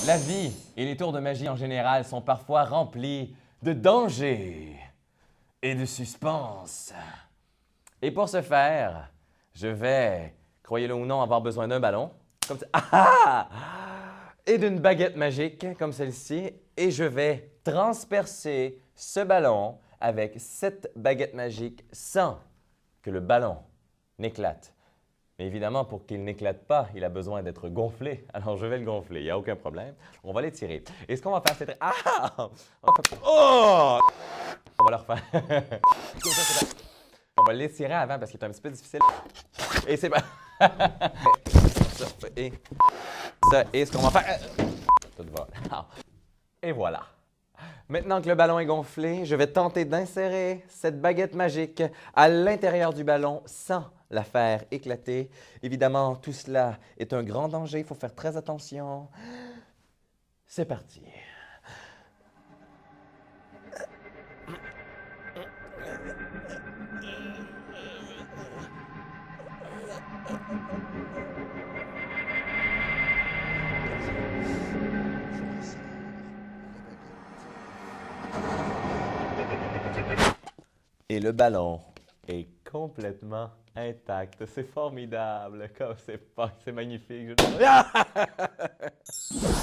La vie et les tours de magie en général sont parfois remplis de dangers et de suspense. Et pour ce faire, je vais, croyez-le ou non, avoir besoin d'un ballon, comme ça, et d'une baguette magique, comme celle-ci, et je vais transpercer ce ballon avec cette baguette magique sans que le ballon n'éclate. Mais évidemment, pour qu'il n'éclate pas, il a besoin d'être gonflé. Alors, je vais le gonfler, il n'y a aucun problème. On va l'étirer. Et ce qu'on va faire, c'est... Oh! On va le refaire. On va l'étirer avant parce qu'il est un petit peu difficile. Et c'est pas... et ce qu'on va faire... Tout va. Et voilà. Maintenant que le ballon est gonflé, je vais tenter d'insérer cette baguette magique à l'intérieur du ballon sans la faire éclater. Évidemment, tout cela est un grand danger, il faut faire très attention. C'est parti. Et le ballon est complètement intact. C'est formidable. C'est magnifique.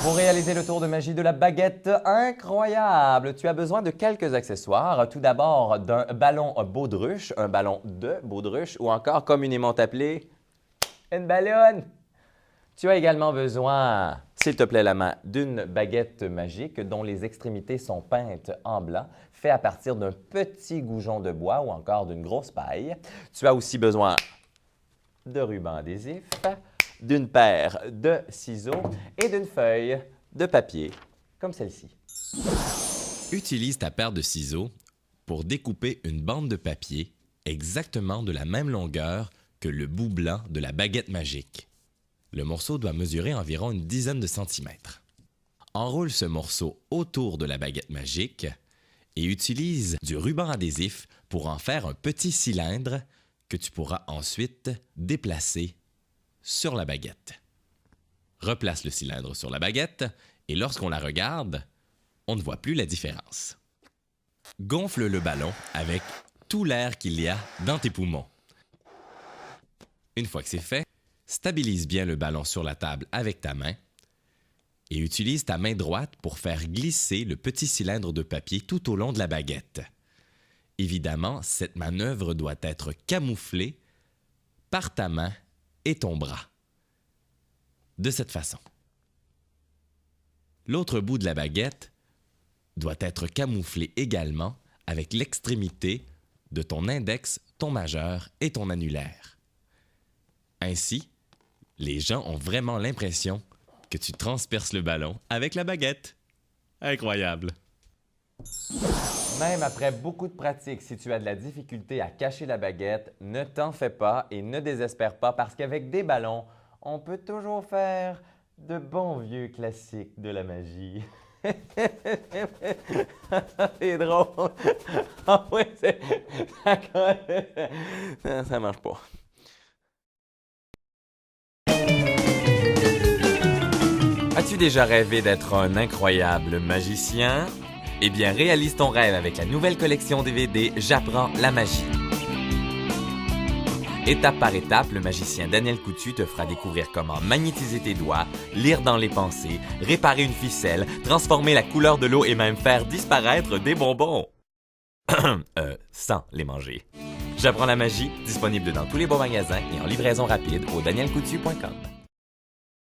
Pour réaliser le tour de magie de la baguette incroyable, tu as besoin de quelques accessoires. Tout d'abord, d'un ballon baudruche, un ballon de baudruche ou encore communément appelé une ballonne. Tu as également besoin, s'il te plaît la main, d'une baguette magique dont les extrémités sont peintes en blanc, fait à partir d'un petit goujon de bois ou encore d'une grosse paille. Tu as aussi besoin de ruban adhésif, d'une paire de ciseaux et d'une feuille de papier comme celle-ci. Utilise ta paire de ciseaux pour découper une bande de papier exactement de la même longueur que le bout blanc de la baguette magique. Le morceau doit mesurer environ une dizaine de centimètres. Enroule ce morceau autour de la baguette magique et utilise du ruban adhésif pour en faire un petit cylindre que tu pourras ensuite déplacer sur la baguette. Replace le cylindre sur la baguette et lorsqu'on la regarde, on ne voit plus la différence. Gonfle le ballon avec tout l'air qu'il y a dans tes poumons. Une fois que c'est fait, stabilise bien le ballon sur la table avec ta main et utilise ta main droite pour faire glisser le petit cylindre de papier tout au long de la baguette. Évidemment, cette manœuvre doit être camouflée par ta main et ton bras. De cette façon. L'autre bout de la baguette doit être camouflé également avec l'extrémité de ton index, ton majeur et ton annulaire. Ainsi, les gens ont vraiment l'impression que tu transperces le ballon avec la baguette. Incroyable! Même après beaucoup de pratique, si tu as de la difficulté à cacher la baguette, ne t'en fais pas et ne désespère pas parce qu'avec des ballons, on peut toujours faire de bons vieux classiques de la magie. C'est drôle. Ah oui, ça marche pas. As-tu déjà rêvé d'être un incroyable magicien? Eh bien, réalise ton rêve avec la nouvelle collection DVD J'apprends la magie. Étape par étape, le magicien Daniel Coutu te fera découvrir comment magnétiser tes doigts, lire dans les pensées, réparer une ficelle, transformer la couleur de l'eau et même faire disparaître des bonbons. Sans les manger. J'apprends la magie, disponible dans tous les bons magasins et en livraison rapide au danielcoutu.com.